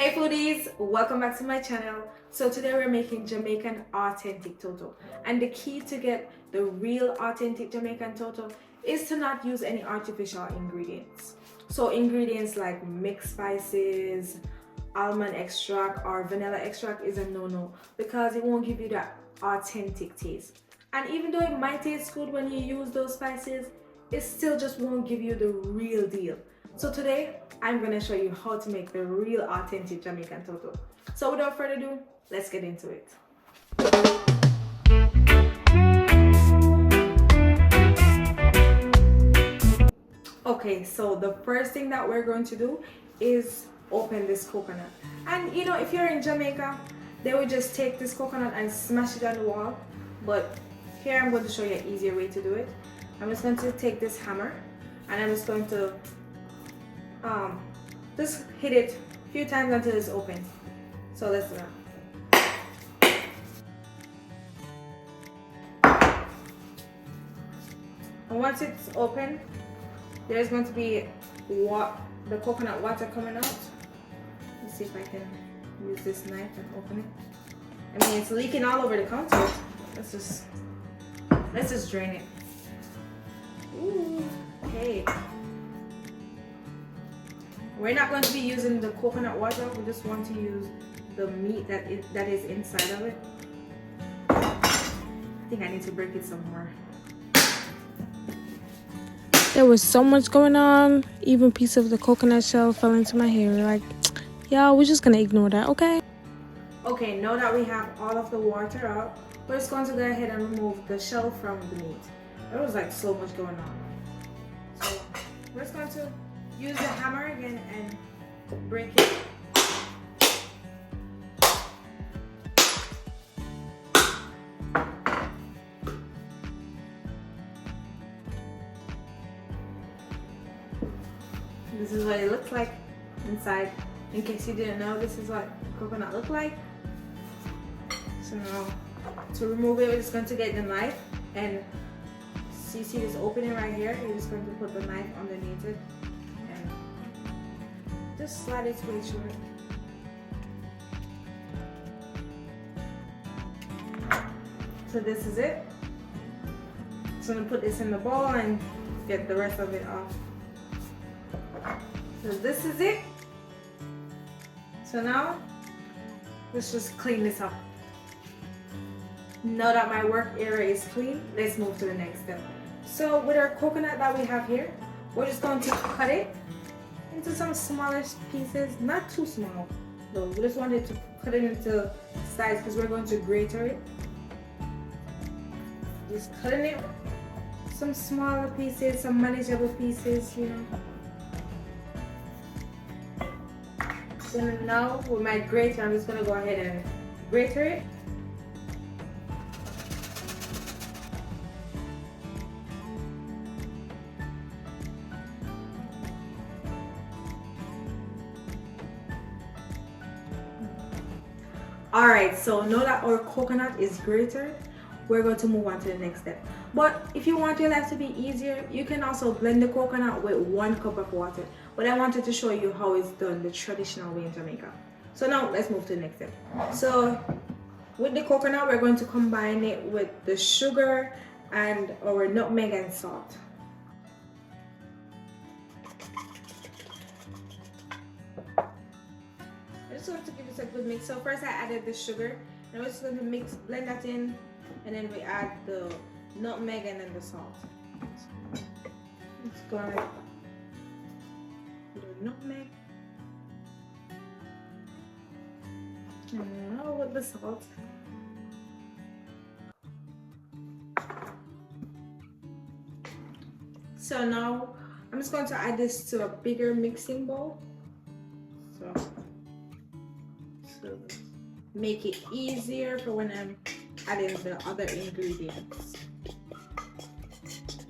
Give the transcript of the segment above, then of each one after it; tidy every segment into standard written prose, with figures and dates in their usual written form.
Hey foodies, welcome back to my channel. So today we're making Jamaican authentic Toto, and the key to get the real authentic Jamaican Toto is to not use any artificial ingredients. So ingredients like mixed spices, almond extract or vanilla extract is a no-no because it won't give you that authentic taste. And even though it might taste good when you use those spices, it still just won't give you the real deal. So today I'm going to show you how to make the real authentic Jamaican Toto. So without further ado, let's get into it. Okay, so the first thing that we're going to do is open this coconut. And you know, if you're in Jamaica, they would just take this coconut and smash it on the wall. But here I'm going to show you an easier way to do it. I'm just going to take this hammer and I'm just going to just hit it a few times until it's open. So let's do that. And once it's open, there's going to be the coconut water coming out. Let's see if I can use this knife and open it. I mean, it's leaking all over the counter. Let's just drain it. Ooh, okay. We're not going to be using the coconut water. We just want to use the meat that is inside of it. I think I need to break it some more. There was so much going on. Even a piece of the coconut shell fell into my hair. Like, y'all, we're just gonna ignore that, okay? Okay, now that we have all of the water out, we're just going to go ahead and remove the shell from the meat. There was like so much going on. So we're just going to use the hammer again and break it. This is what it looks like inside. In case you didn't know, this is what coconut looked like. So now to remove it, we're just going to get the knife, and you see this opening right here. You're just going to put the knife underneath it and just slide its way through it. So this is it. So I'm going to put this in the bowl and get the rest of it off. So this is it. So now let's just clean this up. Now that my work area is clean, let's move to the next step. So with our coconut that we have here, we're just going to cut it into some smaller pieces, not too small though. We just wanted to cut it into size because we're going to grate it. Just cutting it some smaller pieces, some manageable pieces, you know. So now with my grater, I'm just going to go ahead and grate it. Alright, so now that our coconut is grated, we're going to move on to the next step. But if you want your life to be easier, you can also blend the coconut with 1 cup of water. But I wanted to show you how it's done the traditional way in Jamaica. So now let's move to the next step. So with the coconut, we're going to combine it with the sugar and our nutmeg and salt. I just want to give this a good mix. So first I added the sugar, and we're just going to blend that in, and then we add the nutmeg and then the salt. Let's go ahead. The nutmeg, and now with the salt. So now I'm just going to add this to a bigger mixing bowl. So make it easier for when I'm adding the other ingredients.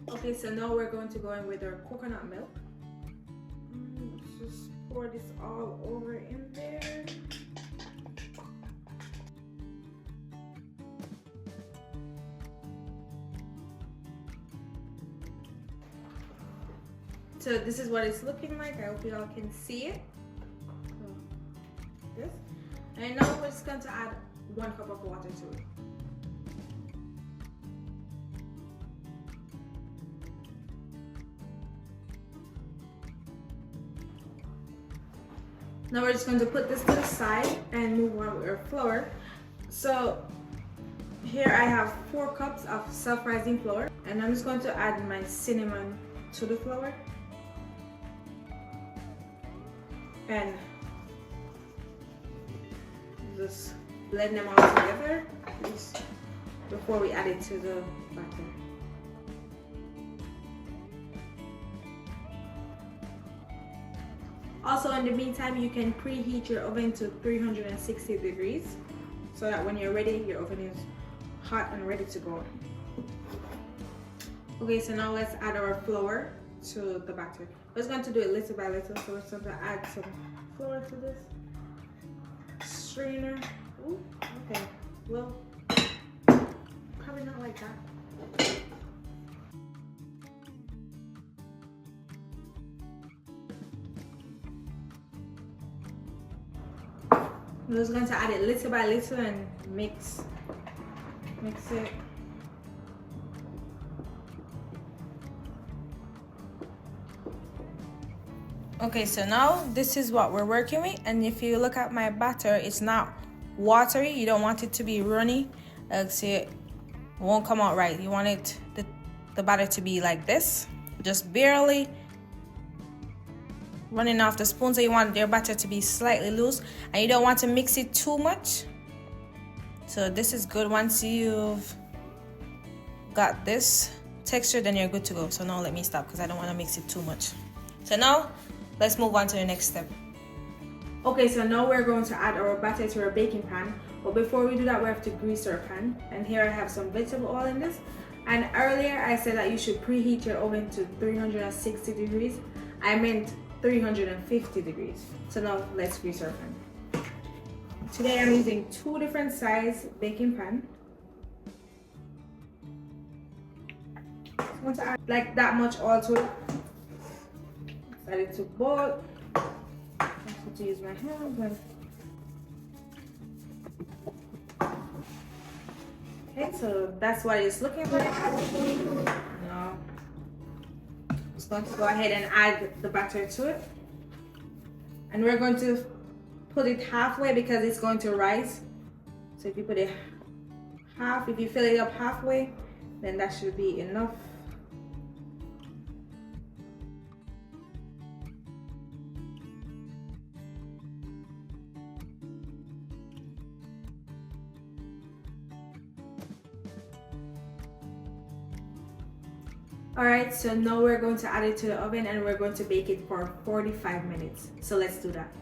Okay, so now we're going to go in with our coconut milk. Let's just pour this all over in there. So this is what it's looking like. I hope you all can see it. And now we're just going to add 1 cup of water to it. Now we're just going to put this to the side and move on with our flour. So here I have 4 cups of self-rising flour, and I'm just going to add my cinnamon to the flour and just blend them all together before we add it to the batter. Also, in the meantime, you can preheat your oven to 360 degrees so that when you're ready, your oven is hot and ready to go. Okay, so now let's add our flour to the batter. We're just going to do it little by little, so we're just going to add some flour to this strainer. Ooh, okay, well, probably not like that. I'm just going to add it little by little and mix it. Okay, so now this is what we're working with, and if you look at my batter, it's not watery. You don't want it to be runny. See, it won't come out right. You want it the batter to be like this, just barely running off the spoon. So you want your batter to be slightly loose, and you don't want to mix it too much. So this is good. Once you've got this texture, then you're good to go. So now let me stop because I don't want to mix it too much. So now let's move on to the next step. Okay, so now we're going to add our batter to our baking pan. But before we do that, we have to grease our pan. And here I have some vegetable oil in this. And earlier I said that you should preheat your oven to 360 degrees. I meant 350 degrees. So now let's grease our pan. Today I'm using 2 different size baking pan. I want to add like that much oil to it. Add it to both. I have to use my hands. Okay, so that's what it's looking like. Now, I'm just going to go ahead and add the batter to it. And we're going to put it halfway because it's going to rise. So if you put it half, if you fill it up halfway, then that should be enough. Alright, so now we're going to add it to the oven and we're going to bake it for 45 minutes. So let's do that.